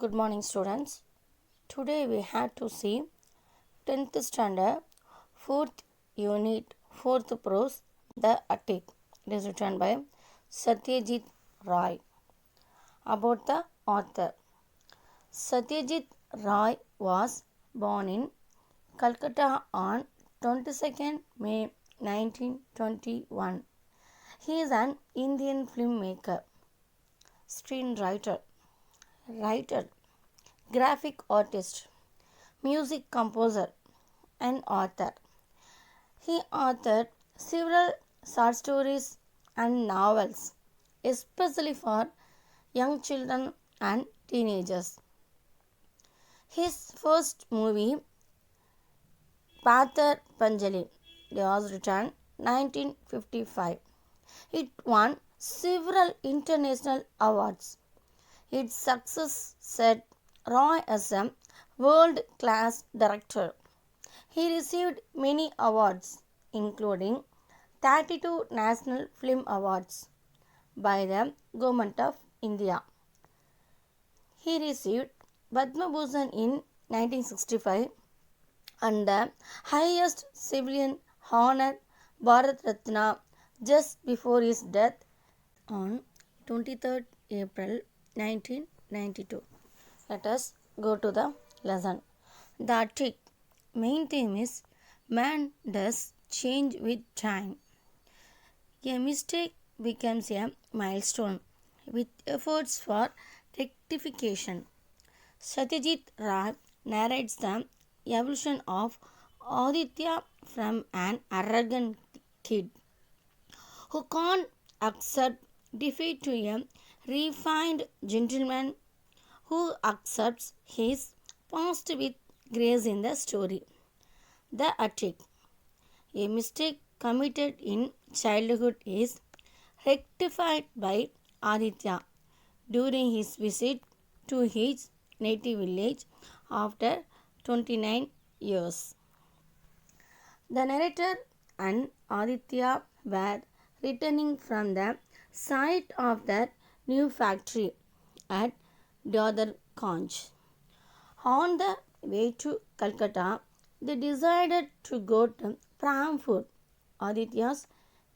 Good morning, students. Today we had to see 10th standard, 4th unit, 4th prose, The Attic. It is written by Satyajit Ray. About the author. Satyajit Ray was born in Calcutta on 22nd May 1921. He is an Indian filmmaker, screenwriter, writer, graphic artist, music composer, and author. He authored several short stories and novels, especially for young children and teenagers. His first movie, Pathar Panjali, was written 1955. It won several international awards. Its success set Roy as a world-class director. He received many awards, including 32 National Film Awards by the Government of India. He received Padma Bhushan in 1965 and the highest civilian honor Bharat Ratna just before his death on 23rd April 1992. Let us go to the lesson. The trick. Main theme is man does change with time. A mistake becomes a milestone with efforts for rectification. Satyajit Ray narrates the evolution of Aditya from an arrogant kid who can't accept defeat to a refined gentleman who accepts his past with grace in the story. The Attic. A mistake committed in childhood is rectified by Aditya during his visit to his native village after 29 years. The narrator and Aditya were returning from the site of their new factory at Dadar-Ganj. On the way to Calcutta, they decided to go to Pramford, Aditya's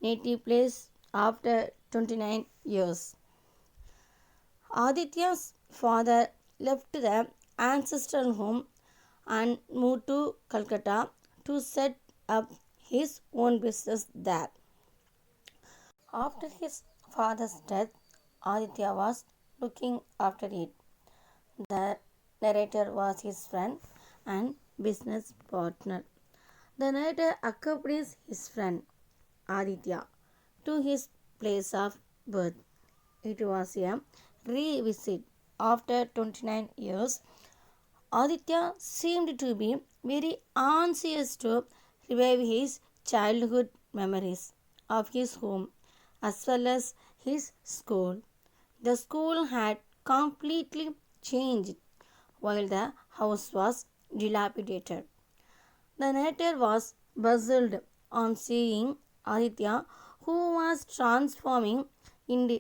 native place, after 29 years. Aditya's father left the ancestral home and moved to Calcutta to set up his own business there. After his father's death, Aditya was looking after it. The narrator was his friend and business partner. The narrator accompanies his friend Aditya to his place of birth. It was a revisit. After 29 years, Aditya seemed to be very anxious to revive his childhood memories of his home as well as his school. The school had completely changed while the house was dilapidated. The narrator was puzzled on seeing Aditya, who was transforming into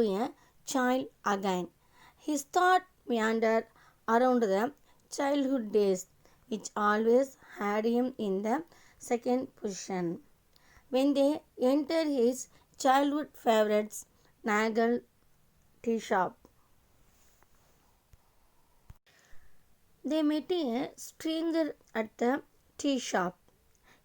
a child again. His thought meandered around the childhood days, which always had him in the second position. When they entered his childhood favorites, Nagal tea shop, they met a stranger at the tea shop.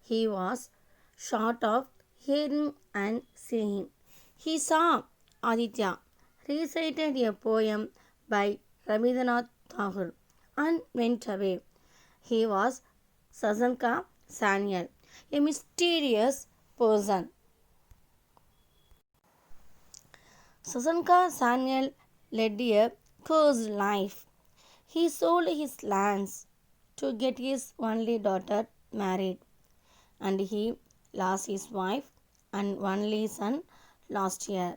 He was short of hearing and seeing. He saw Aditya recited a poem by Rabindranath Tagore and went away. He was Sasanka Sanyal, a mysterious person. Sasanka Sanyal led a cursed life. He sold his lands to get his only daughter married, and he lost his wife and only son last year.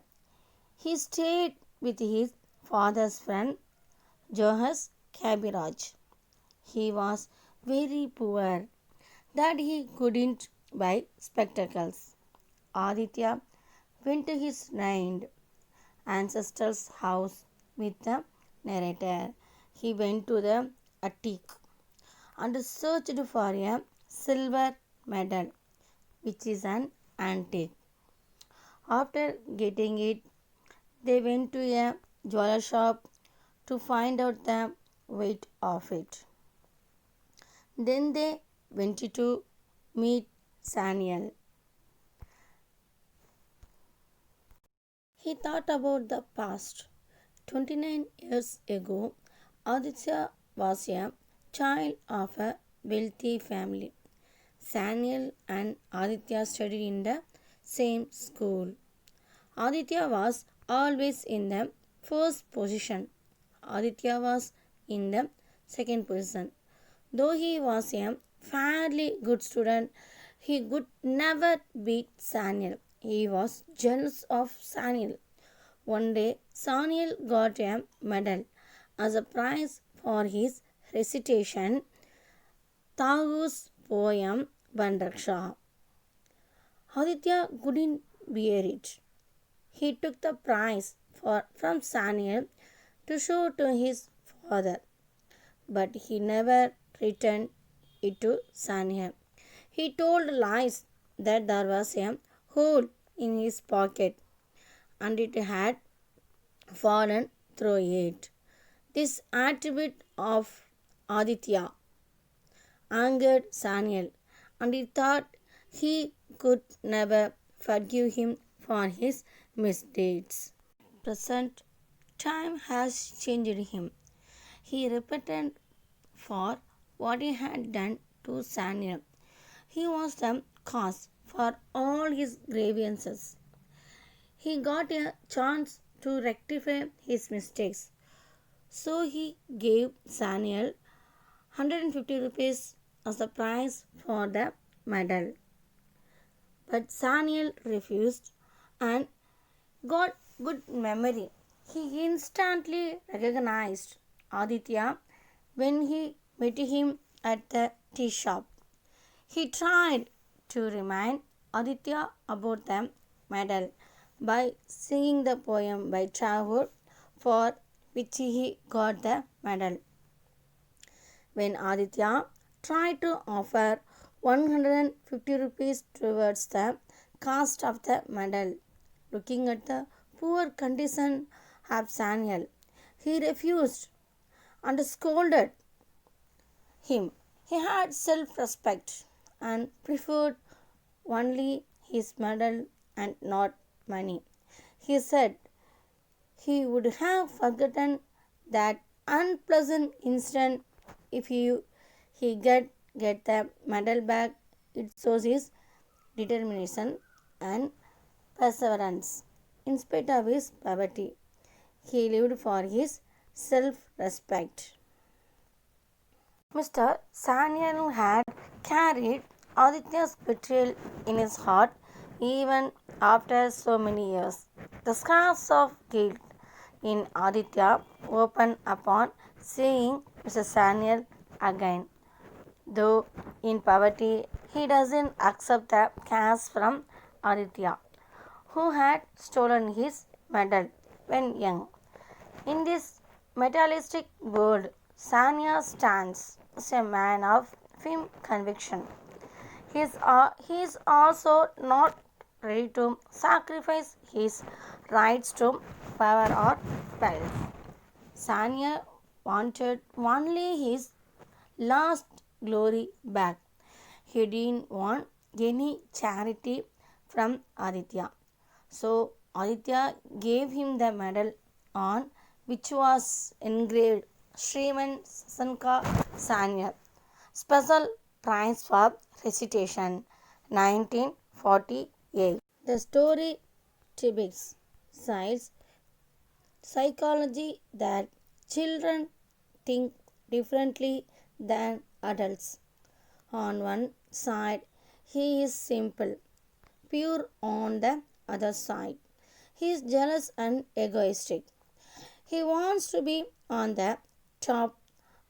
He stayed with his father's friend Johannes Kabiraj. He was very poor that he couldn't buy spectacles. Aditya went to his ruined ancestral house with the Narrator. He went to the attic and searched for a silver medal, which is an antique. After getting it, they went to a jeweler shop to find out the weight of it. Then they went to meet Saniel. He thought about the past. 29 years ago, Aditya was a child of a wealthy family. Saniel and Aditya studied in the same school. Aditya was always in the first position. Aditya was in the second position. Though he was a fairly good student, he could never beat Saniel. He was jealous of Saniel. One day, Saniel got a medal as a prize for his recitation Tagore's poem Vanraksha. Aditya couldn't bear it. He took the prize from Saniel to show to his father, but he never returned it to Saniel. He told lies that there was a hole in his pocket and it had fallen through it. This attribute of Aditya angered Saniel, and he thought he could never forgive him for his misdeeds. Present time has changed him. He repented for what he had done to Saniel. He was the cause for all his grievances. He got a chance to rectify his mistakes. So he gave Saniel 150 rupees as the price for the medal. But Saniel refused and got good memory. He instantly recognized Aditya when he met him at the tea shop. He tried to remind Aditya about the medal by singing the poem by Tagore for which he got the medal. When Aditya tried to offer 150 rupees towards the cost of the medal, looking at the poor condition of Saniel, he refused and scolded him. He had self respect and preferred only his medal and not money. He said he would have forgotten that unpleasant incident if he get the medal back. It shows his determination and perseverance. In spite of his poverty, he lived for his self respect. Mr. Sanyal had carried Aditya's betrayal in his heart even after so many years. The scars of guilt in Aditya open upon seeing Mr. Sanyal again. Though in poverty, he doesn't accept the cash from Aditya, who had stolen his medal when young. In this materialistic world, Sanya stands as a man of firm conviction. He is also not ready to sacrifice his rights to power or wealth. Sanya wanted only his lost glory back. He didn't want any charity from Aditya. So Aditya gave him the medal on which was engraved Sriman Sanka Sanya. Special prize for recitation 1948. The story depicts science psychology that children think differently than adults. On one side, he is simple, pure on the other side. He is jealous and egoistic. He wants to be on the top,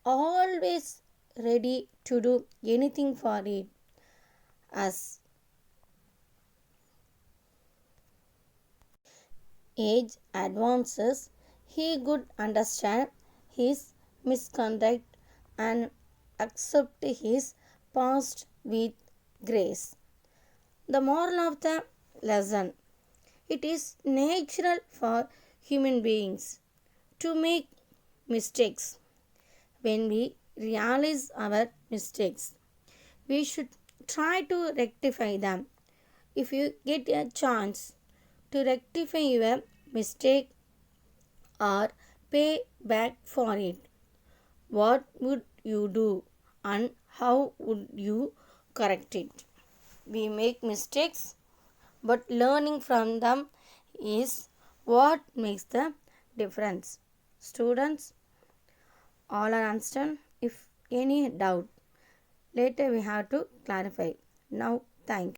always ready to do anything for it. As age advances, he could understand his misconduct and accept his past with grace. The moral of the lesson: it is natural for human beings to make mistakes. When we realize our mistakes, we should try to rectify them. If you get a chance to rectify your mistake or pay back for it, what would you do and how would you correct it? We make mistakes, but learning from them is what makes the difference. Students, all are understand. If any doubt, later we have to clarify. Now, thank you.